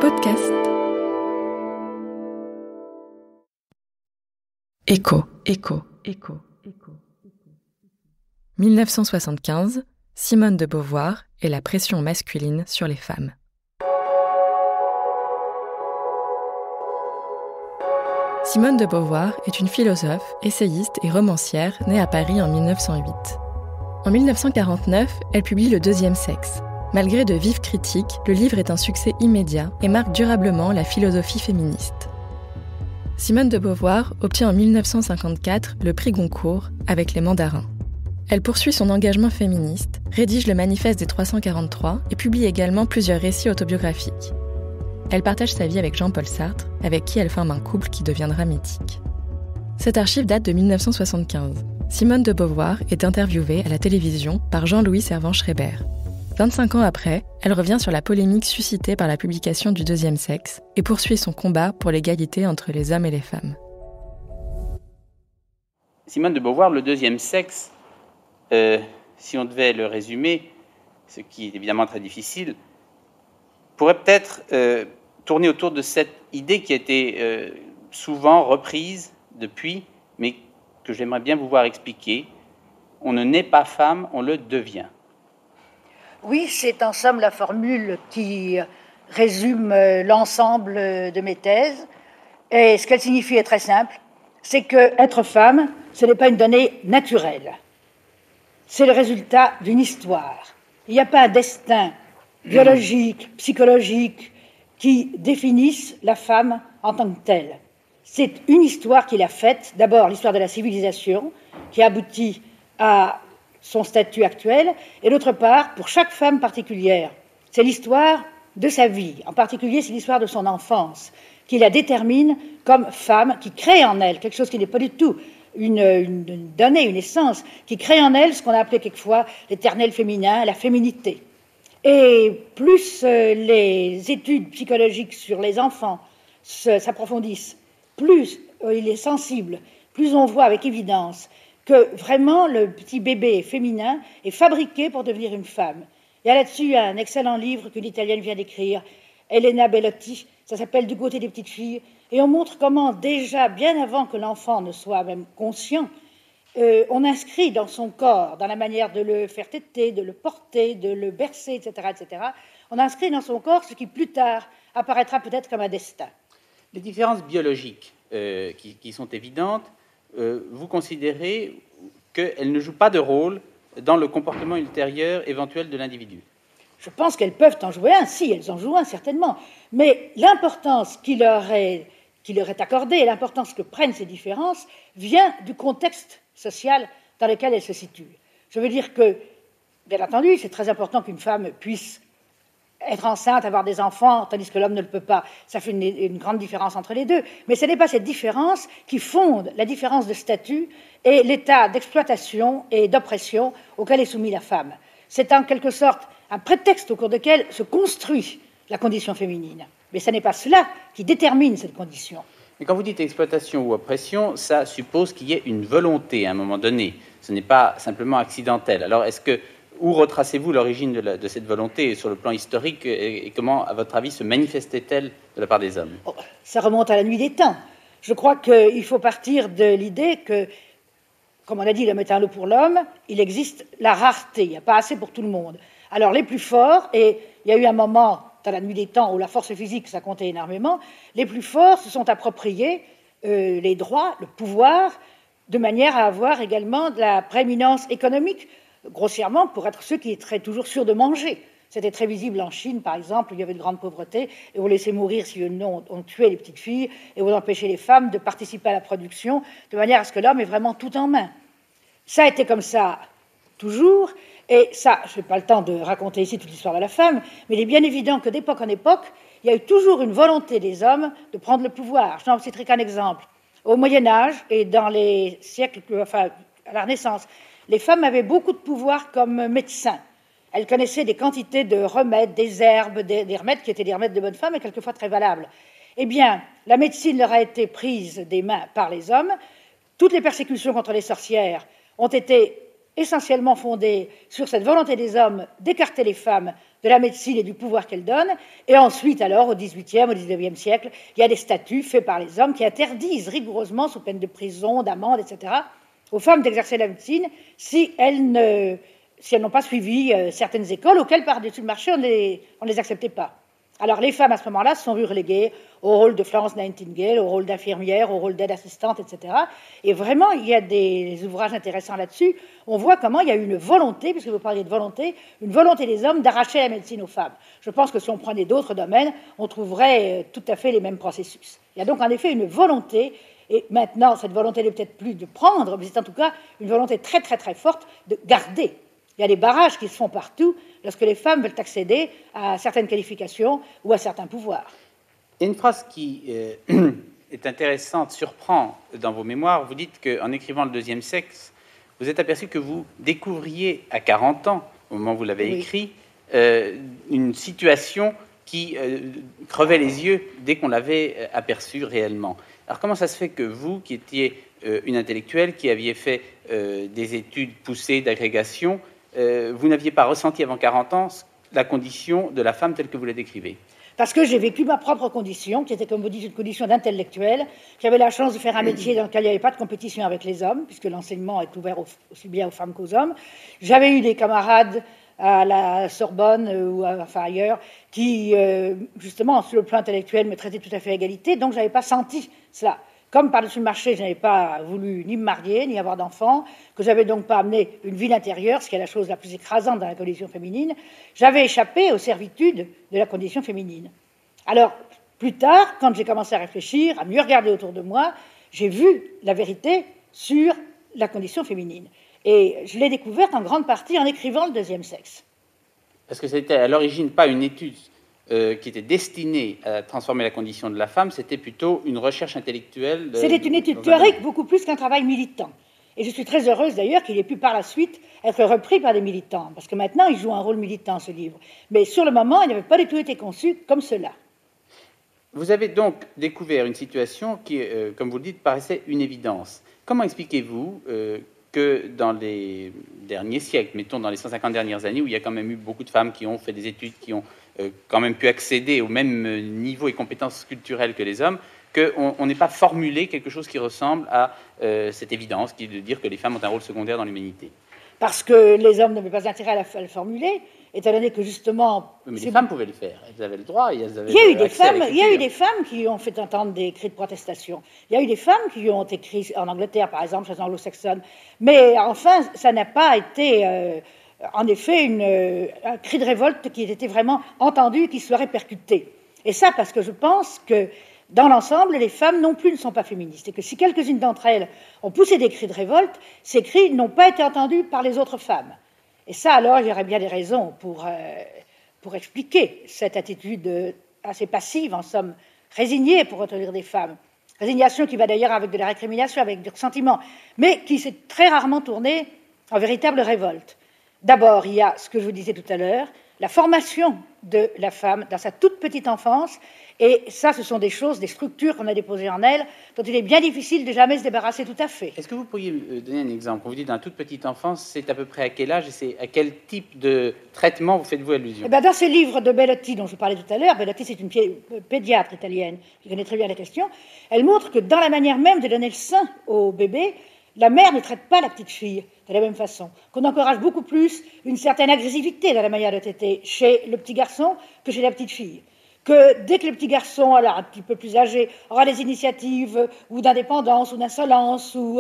Podcast. Écho. 1975, Simone de Beauvoir et la pression masculine sur les femmes. Simone de Beauvoir est une philosophe, essayiste et romancière née à Paris en 1908. En 1949, elle publie Le Deuxième Sexe. Malgré de vives critiques, le livre est un succès immédiat et marque durablement la philosophie féministe. Simone de Beauvoir obtient en 1954 le prix Goncourt avec Les Mandarins. Elle poursuit son engagement féministe, rédige le Manifeste des 343 et publie également plusieurs récits autobiographiques. Elle partage sa vie avec Jean-Paul Sartre, avec qui elle forme un couple qui deviendra mythique. Cette archive date de 1975. Simone de Beauvoir est interviewée à la télévision par Jean-Louis Servan-Schreiber. 25 ans après, elle revient sur la polémique suscitée par la publication du Deuxième Sexe et poursuit son combat pour l'égalité entre les hommes et les femmes. Simone de Beauvoir, Le Deuxième Sexe, si on devait le résumer, ce qui est évidemment très difficile, pourrait peut-être tourner autour de cette idée qui a été souvent reprise depuis, mais que j'aimerais bien vous voir expliquer. On ne naît pas femme, on le devient. Oui, c'est en somme la formule qui résume l'ensemble de mes thèses. Et ce qu'elle signifie est très simple, c'est que être femme, ce n'est pas une donnée naturelle. C'est le résultat d'une histoire. Il n'y a pas un destin biologique, psychologique, qui définisse la femme en tant que telle. C'est une histoire qu'il a faite, d'abord l'histoire de la civilisation, qui aboutit à son statut actuel, et d'autre part, pour chaque femme particulière, c'est l'histoire de sa vie, en particulier c'est l'histoire de son enfance, qui la détermine comme femme, qui crée en elle quelque chose qui n'est pas du tout une donnée, une essence, qui crée en elle ce qu'on a appelé quelquefois l'éternel féminin, la féminité. Et plus les études psychologiques sur les enfants s'approfondissent, plus il est sensible, plus on voit avec évidence que vraiment le petit bébé féminin est fabriqué pour devenir une femme. Il y a là-dessus un excellent livre qu'une Italienne vient d'écrire, Elena Bellotti, ça s'appelle Du côté des petites filles, et on montre comment déjà, bien avant que l'enfant ne soit même conscient, on inscrit dans son corps, dans la manière de le faire téter, de le porter, de le bercer, etc., on inscrit dans son corps ce qui plus tard apparaîtra peut-être comme un destin. Les différences biologiques qui sont évidentes, vous considérez qu'elles ne jouent pas de rôle dans le comportement ultérieur éventuel de l'individu? Je pense qu'elles peuvent en jouer un, si, elles en jouent un, certainement. Mais l'importance qui leur est accordée, l'importance que prennent ces différences, vient du contexte social dans lequel elles se situent. Je veux dire que, bien entendu, c'est très important qu'une femme puisse être enceinte, avoir des enfants, tandis que l'homme ne le peut pas. Ça fait une grande différence entre les deux. Mais ce n'est pas cette différence qui fonde la différence de statut et l'état d'exploitation et d'oppression auquel est soumise la femme. C'est en quelque sorte un prétexte au cours duquel se construit la condition féminine. Mais ce n'est pas cela qui détermine cette condition. Mais quand vous dites exploitation ou oppression, ça suppose qu'il y ait une volonté à un moment donné. Ce n'est pas simplement accidentel. Alors, où retracez-vous l'origine de cette volonté sur le plan historique et comment, à votre avis, se manifestait-elle de la part des hommes? Ça remonte à la nuit des temps. Je crois qu'il faut partir de l'idée que, comme on a dit, l'homme est un lot pour l'homme, il existe la rareté, il n'y a pas assez pour tout le monde. Alors les plus forts, et il y a eu un moment dans la nuit des temps où la force physique, ça comptait énormément, les plus forts se sont appropriés les droits, le pouvoir, de manière à avoir également de la prééminence économique, grossièrement, pour être ceux qui étaient toujours sûrs de manger. C'était très visible en Chine, par exemple, où il y avait de grande pauvreté, et on laissait mourir si on tuait les petites filles, et on empêchait les femmes de participer à la production, de manière à ce que l'homme ait vraiment tout en main. Ça a été comme ça toujours, et ça, je n'ai pas le temps de raconter ici toute l'histoire de la femme, mais il est bien évident que d'époque en époque, il y a eu toujours une volonté des hommes de prendre le pouvoir. Je n'en citerai qu'un exemple. Au Moyen-Âge et dans les siècles, enfin, à la Renaissance, les femmes avaient beaucoup de pouvoir comme médecins. Elles connaissaient des quantités de remèdes, des herbes, des remèdes qui étaient des remèdes de bonne femme et quelquefois très valables. Eh bien, la médecine leur a été prise des mains par les hommes. Toutes les persécutions contre les sorcières ont été essentiellement fondée sur cette volonté des hommes d'écarter les femmes de la médecine et du pouvoir qu'elles donnent. Et ensuite, alors, au XVIIIe, au XIXe siècle, il y a des statuts faits par les hommes qui interdisent rigoureusement, sous peine de prison, d'amende, etc., aux femmes d'exercer la médecine si elles n'ont pas suivi certaines écoles auxquelles, par-dessus le marché, on ne les acceptait pas. Alors, les femmes, à ce moment-là, se sont vues reléguées au rôle de Florence Nightingale, au rôle d'infirmière, au rôle d'aide-assistante, etc. Et vraiment, il y a des ouvrages intéressants là-dessus. On voit comment il y a eu une volonté, puisque vous parliez de volonté, une volonté des hommes d'arracher la médecine aux femmes. Je pense que si on prenait d'autres domaines, on trouverait tout à fait les mêmes processus. Il y a donc en effet une volonté, et maintenant, cette volonté n'est peut-être plus de prendre, mais c'est en tout cas une volonté très, très, très forte de garder. Il y a des barrages qui se font partout lorsque les femmes veulent accéder à certaines qualifications ou à certains pouvoirs. Il y a une phrase qui est intéressante, surprend dans vos mémoires. Vous dites qu'en écrivant Le deuxième sexe, vous êtes aperçu que vous découvriez à 40 ans, au moment où vous l'avez écrit, une situation qui crevait les yeux dès qu'on l'avait aperçue réellement. Alors comment ça se fait que vous, qui étiez une intellectuelle, qui aviez fait des études poussées d'agrégation, vous n'aviez pas ressenti avant 40 ans la condition de la femme telle que vous la décrivez? Parce que j'ai vécu ma propre condition, qui était, comme vous dites, une condition d'intellectuel, qui avait la chance de faire un métier dans lequel il n'y avait pas de compétition avec les hommes, puisque l'enseignement est ouvert aussi bien aux femmes qu'aux hommes. J'avais eu des camarades à la Sorbonne ou enfin ailleurs, qui, justement, sur le plan intellectuel, me traitaient tout à fait à égalité, donc je n'avais pas senti cela. Comme par-dessus le marché, je n'avais pas voulu ni me marier, ni avoir d'enfants, que j'avais donc pas amené une vie d'intérieur, ce qui est la chose la plus écrasante dans la condition féminine, j'avais échappé aux servitudes de la condition féminine. Alors, plus tard, quand j'ai commencé à réfléchir, à mieux regarder autour de moi, j'ai vu la vérité sur la condition féminine. Et je l'ai découverte en grande partie en écrivant Le deuxième sexe. Parce que c'était à l'origine pas une étude qui était destinée à transformer la condition de la femme, c'était plutôt une recherche intellectuelle. C'était une étude théorique beaucoup plus qu'un travail militant. Et je suis très heureuse d'ailleurs qu'il ait pu par la suite être repris par des militants, parce que maintenant il joue un rôle militant, ce livre. Mais sur le moment, il n'avait pas du tout été conçu comme cela. Vous avez donc découvert une situation qui, comme vous le dites, paraissait une évidence. Comment expliquez-vous que dans les derniers siècles, mettons dans les 150 dernières années, où il y a quand même eu beaucoup de femmes qui ont fait des études, qui ont quand même pu accéder au même niveau et compétences culturelles que les hommes, qu'on n'ait pas formulé quelque chose qui ressemble à cette évidence, qui est de dire que les femmes ont un rôle secondaire dans l'humanité? Parce que les hommes n'avaient pas intérêt à le formuler, étant donné que justement... Mais les femmes pouvaient le faire, elles avaient le droit, et elles avaient il y a eu des femmes qui ont fait entendre des cris de protestation. Il y a eu des femmes qui ont écrit en Angleterre, par exemple, chez les anglo-saxonnes. Mais enfin, ça n'a pas été, en effet, un cri de révolte qui était vraiment entendu, qui soit répercuté. Et ça, parce que je pense que, dans l'ensemble, les femmes non plus ne sont pas féministes. Et que si quelques-unes d'entre elles ont poussé des cris de révolte, ces cris n'ont pas été entendus par les autres femmes. Et ça, alors, il y aurait bien des raisons pour expliquer cette attitude assez passive, en somme, résignée pour retenir des femmes. Résignation qui va d'ailleurs avec de la récrimination, avec du ressentiment, mais qui s'est très rarement tournée en véritable révolte. D'abord, il y a ce que je vous disais tout à l'heure, la formation de la femme dans sa toute petite enfance, et ça, ce sont des choses, des structures qu'on a déposées en elle, dont il est bien difficile de jamais se débarrasser tout à fait. Est-ce que vous pourriez me donner un exemple? Vous dites dans la toute petite enfance, c'est à peu près à quel âge et c'est à quel type de traitement vous faites-vous allusion? Eh bien, dans ce livre de Bellotti dont je parlais tout à l'heure, Bellotti c'est une pédiatre italienne qui connaît très bien la question, elle montre que dans la manière même de donner le sein au bébé, la mère ne traite pas la petite fille de la même façon, qu'on encourage beaucoup plus une certaine agressivité dans la manière de traiter chez le petit garçon que chez la petite fille. Que dès que le petit garçon, alors un petit peu plus âgé, aura des initiatives ou d'indépendance ou d'insolence ou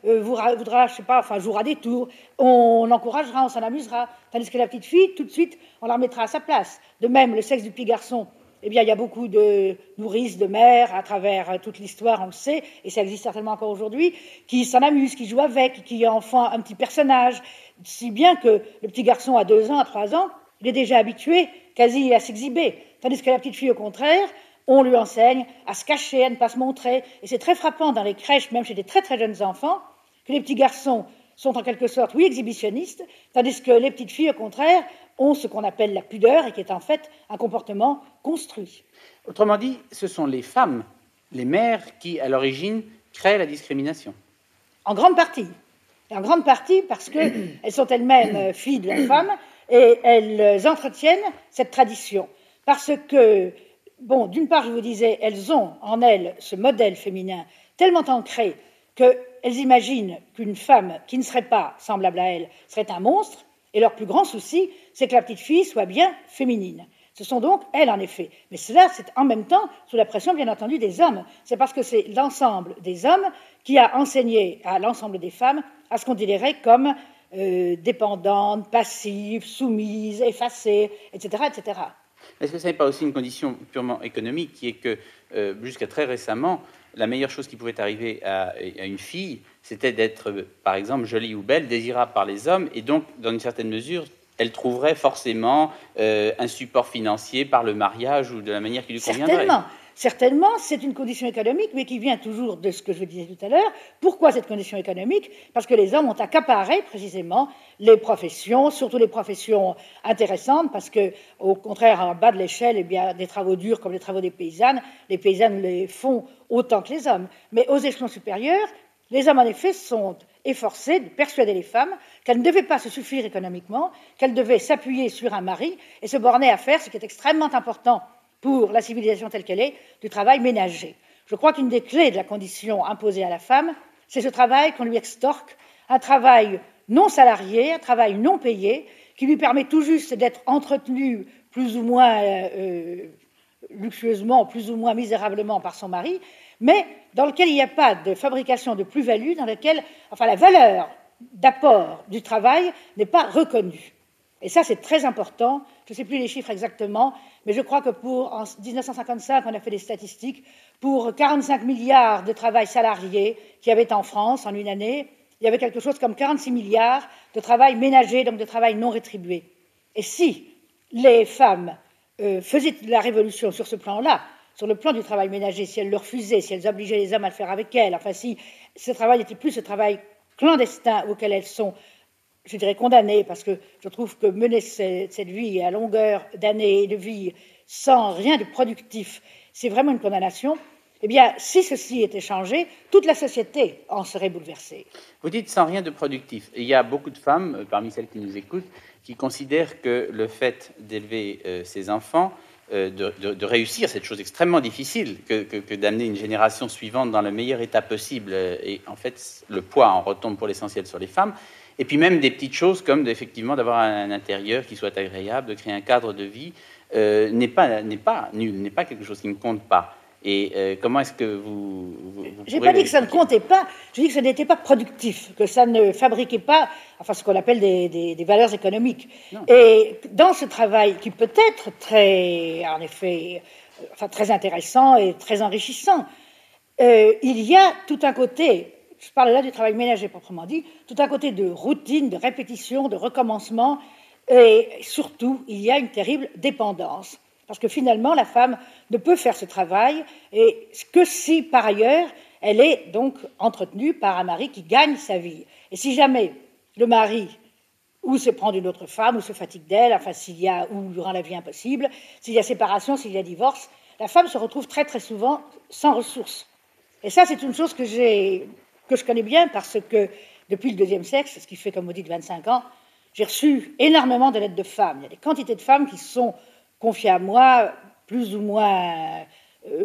voudra, je sais pas, enfin jouera des tours, on l'encouragera, on s'en amusera. Tandis que la petite fille, tout de suite, on la remettra à sa place. De même, le sexe du petit garçon, eh bien, il y a beaucoup de nourrices, de mères, à travers toute l'histoire, on le sait, et ça existe certainement encore aujourd'hui, qui s'en amusent, qui jouent avec, qui en font un petit personnage, si bien que le petit garçon à 2 ans, à 3 ans, il est déjà habitué quasi à s'exhiber. Tandis que la petite fille, au contraire, on lui enseigne à se cacher, à ne pas se montrer. Et c'est très frappant dans les crèches, même chez des très très jeunes enfants, que les petits garçons sont en quelque sorte, oui, exhibitionnistes, tandis que les petites filles, au contraire, ont ce qu'on appelle la pudeur et qui est en fait un comportement construit. Autrement dit, ce sont les femmes, les mères, qui, à l'origine, créent la discrimination. En grande partie. Et en grande partie parce qu'elles sont elles-mêmes filles de la femme et elles entretiennent cette tradition. Parce que, bon, d'une part, je vous disais, elles ont en elles ce modèle féminin tellement ancré qu'elles imaginent qu'une femme qui ne serait pas semblable à elles serait un monstre, et leur plus grand souci, c'est que la petite fille soit bien féminine. Ce sont donc elles, en effet. Mais cela, c'est en même temps sous la pression, bien entendu, des hommes. C'est parce que c'est l'ensemble des hommes qui a enseigné à l'ensemble des femmes à se considérer comme dépendantes, passives, soumises, effacées, etc., etc. Est-ce que ce n'est pas aussi une condition purement économique qui est que, jusqu'à très récemment, la meilleure chose qui pouvait arriver à une fille, c'était d'être, par exemple, jolie ou belle, désirable par les hommes, et donc, dans une certaine mesure, elle trouverait forcément un support financier par le mariage ou de la manière qui lui conviendrait. Certainement, c'est une condition économique, mais qui vient toujours de ce que je disais tout à l'heure. Pourquoi cette condition économique? Parce que les hommes ont accaparé précisément les professions, surtout les professions intéressantes, parce que, au contraire, en bas de l'échelle, eh bien, des travaux durs comme les travaux des paysannes, les paysannes les font autant que les hommes. Mais aux échelons supérieurs, les hommes, en effet, sont efforcés de persuader les femmes qu'elles ne devaient pas se suffire économiquement, qu'elles devaient s'appuyer sur un mari et se borner à faire ce qui est extrêmement important pour la civilisation telle qu'elle est, du travail ménager. Je crois qu'une des clés de la condition imposée à la femme, c'est ce travail qu'on lui extorque, un travail non salarié, un travail non payé, qui lui permet tout juste d'être entretenue plus ou moins luxueusement, plus ou moins misérablement par son mari, mais dans lequel il n'y a pas de fabrication de plus-value, dans lequel, enfin, la valeur d'apport du travail n'est pas reconnue. Et ça, c'est très important. Je ne sais plus les chiffres exactement, mais je crois que en 1955, on a fait des statistiques, pour 45 milliards de travail salarié qu'il y avait en France en une année, il y avait quelque chose comme 46 milliards de travail ménager, donc de travail non rétribué. Et si les femmes faisaient la révolution sur ce plan-là, sur le plan du travail ménager, si elles le refusaient, si elles obligeaient les hommes à le faire avec elles, enfin si ce travail n'était plus ce travail clandestin auquel elles sont, je dirais, condamnées, parce que je trouve que mener cette vie à longueur d'années de vie sans rien de productif, c'est vraiment une condamnation. Eh bien, si ceci était changé, toute la société en serait bouleversée. Vous dites sans rien de productif. Il y a beaucoup de femmes, parmi celles qui nous écoutent, qui considèrent que le fait d'élever ses enfants, de réussir cette chose extrêmement difficile que d'amener une génération suivante dans le meilleur état possible, et en fait, le poids en retombe pour l'essentiel sur les femmes. Et puis même des petites choses comme effectivement d'avoir un intérieur qui soit agréable, de créer un cadre de vie, n'est pas nul, n'est pas quelque chose qui ne compte pas. Et comment est-ce que vous Je n'ai pas dit que ça ne comptait pas, je dis que ça n'était pas productif, que ça ne fabriquait pas, enfin ce qu'on appelle des valeurs économiques. Non. Et dans ce travail qui peut être très, en effet, enfin très intéressant et très enrichissant, il y a tout un côté, je parle là du travail ménager proprement dit, tout un côté de routine, de répétition, de recommencement, et surtout il y a une terrible dépendance. Parce que finalement, la femme ne peut faire ce travail et que si, par ailleurs, elle est donc entretenue par un mari qui gagne sa vie. Et si jamais le mari ou se prend d'une autre femme, ou se fatigue d'elle, enfin s'il y a, ou lui rend la vie impossible, s'il y a séparation, s'il y a divorce, la femme se retrouve très très souvent sans ressources. Et ça, c'est une chose que je connais bien parce que depuis le deuxième sexe, ce qui fait, comme vous dites, 25 ans, j'ai reçu énormément de lettres de femmes. Il y a des quantités de femmes qui sont confiées à moi, plus ou moins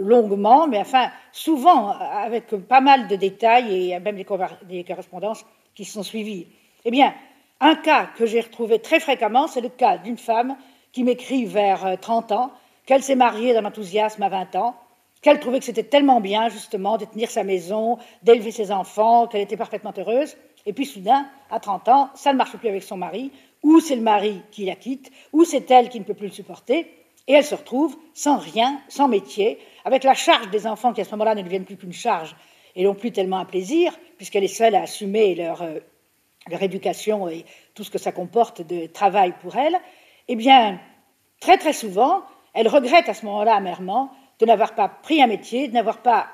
longuement, mais enfin, souvent avec pas mal de détails et même des correspondances qui se sont suivies. Eh bien, un cas que j'ai retrouvé très fréquemment, c'est le cas d'une femme qui m'écrit vers 30 ans, qu'elle s'est mariée dans l'enthousiasme à 20 ans, qu'elle trouvait que c'était tellement bien, justement, de tenir sa maison, d'élever ses enfants, qu'elle était parfaitement heureuse. Et puis, soudain, à 30 ans, ça ne marche plus avec son mari, ou c'est le mari qui la quitte, ou c'est elle qui ne peut plus le supporter, et elle se retrouve sans rien, sans métier, avec la charge des enfants qui, à ce moment-là, ne deviennent plus qu'une charge, et non plus tellement un plaisir, puisqu'elle est seule à assumer leur éducation et tout ce que ça comporte de travail pour elle. Eh bien, très très souvent, elle regrette à ce moment-là amèrement de n'avoir pas pris un métier, de n'avoir pas,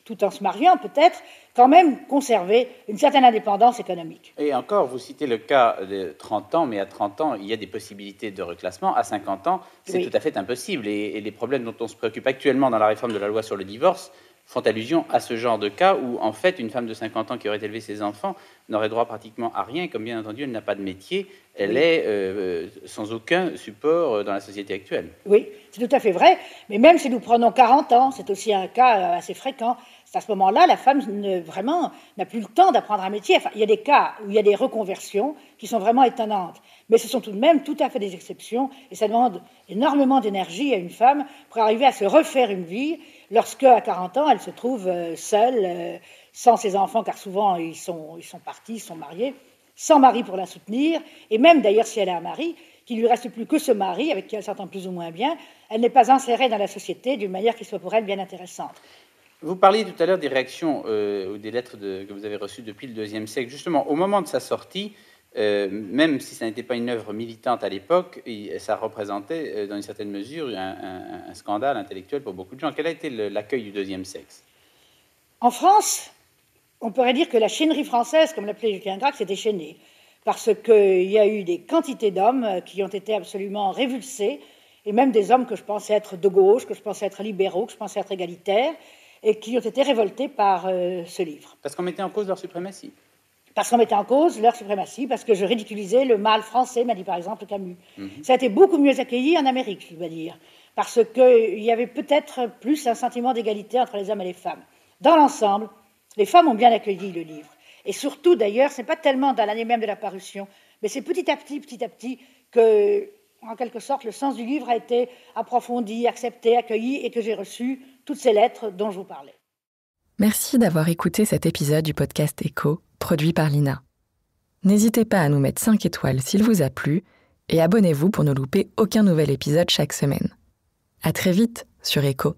tout en se mariant peut-être, quand même conservé une certaine indépendance économique. Et encore, vous citez le cas de 30 ans, mais à 30 ans, il y a des possibilités de reclassement. À 50 ans, c'est tout à fait impossible. Et les problèmes dont on se préoccupe actuellement dans la réforme de la loi sur le divorce font allusion à ce genre de cas où, en fait, une femme de 50 ans qui aurait élevé ses enfants n'aurait droit pratiquement à rien, comme bien entendu, elle n'a pas de métier, elle est sans aucun support dans la société actuelle. Oui, c'est tout à fait vrai, mais même si nous prenons 40 ans, c'est aussi un cas assez fréquent, c'est à ce moment-là, la femme vraiment n'a plus le temps d'apprendre un métier. Enfin, il y a des cas où il y a des reconversions qui sont vraiment étonnantes, mais ce sont tout de même tout à fait des exceptions, et ça demande énormément d'énergie à une femme pour arriver à se refaire une vie, lorsque, à 40 ans, elle se trouve seule, sans ses enfants, car souvent ils sont partis, ils sont mariés, sans mari pour la soutenir, et même d'ailleurs si elle a un mari, qu'il ne lui reste plus que ce mari, avec qui elle s'entend plus ou moins bien, elle n'est pas insérée dans la société d'une manière qui soit pour elle bien intéressante. Vous parliez tout à l'heure des réactions ou des lettres que vous avez reçues depuis le IIe siècle. Justement, au moment de sa sortie, même si ça n'était pas une œuvre militante à l'époque, ça représentait dans une certaine mesure un scandale intellectuel pour beaucoup de gens. Quel a été l'accueil du deuxième sexe? En France, on pourrait dire que la chênerie française, comme l'appelait Julien Gracq, s'est déchaînée, parce qu'il y a eu des quantités d'hommes qui ont été absolument révulsés, et même des hommes que je pensais être de gauche, que je pensais être libéraux, que je pensais être égalitaires, et qui ont été révoltés par ce livre. Parce qu'on mettait en cause leur suprématie. Parce qu'on mettait en cause leur suprématie, parce que je ridiculisais le mâle français, m'a dit par exemple Camus. Ça a été beaucoup mieux accueilli en Amérique, je dois dire, parce qu'il y avait peut-être plus un sentiment d'égalité entre les hommes et les femmes. Dans l'ensemble, les femmes ont bien accueilli le livre. Et surtout, d'ailleurs, ce n'est pas tellement dans l'année même de la parution, mais c'est petit à petit que, en quelque sorte, le sens du livre a été approfondi, accepté, accueilli, et que j'ai reçu toutes ces lettres dont je vous parlais. Merci d'avoir écouté cet épisode du podcast Écho, produit par Lina. N'hésitez pas à nous mettre 5 étoiles s'il vous a plu, et abonnez-vous pour ne louper aucun nouvel épisode chaque semaine. À très vite sur Écho.